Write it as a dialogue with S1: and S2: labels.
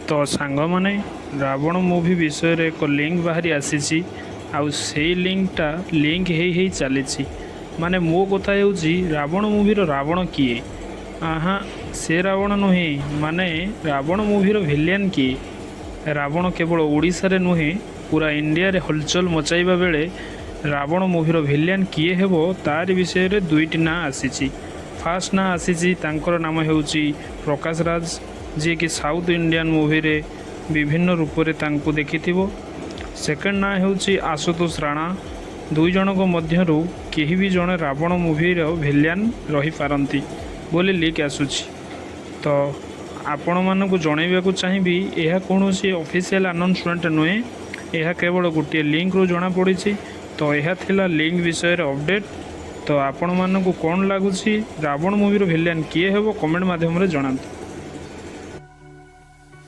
S1: तो सांग माने रावण मूवी विषय रे एक लिंक बाहरी आसी आउ से लिंकटा लिंक हे चली माने मो कथा होउची रावण मूवीर रावण किए आहा से रावण नुहे माने रावण मूवीर विलेन किए रावण केवल ओडिशा रे नुहे पूरा इंडिया रे हलचल मचाइबा बेले रावण मूवीर विलेन किए हेबो तार विषय रे दुईटी ना आसी फास्ट ना आसी तांकर नाम हेउची प्रकाश राज जी कि साउथ इंडियन मूवी रे विभिन्न रूप रे तांको देखिथिबो। सेकेंड ना हेउची आशुतोष राणा दुई जनक मध्यरु केही भी जने रावण मूवी रो विलेन रही पारंती बोली लिक आसुची। तो आपण मानकु जणैबाकू चाहिबी यह कोनोसी ऑफिशियल अनाउंसमेंट नुहे यह केवल गोटे लिंक रू जना पड़ी। तो यह थिला लिंक विषय रे अपडेट। तो आपण मानकु कोन लागुची रावण मूवी रो विलेन किए हेबो कमेंट माध्यम रे जणांतु।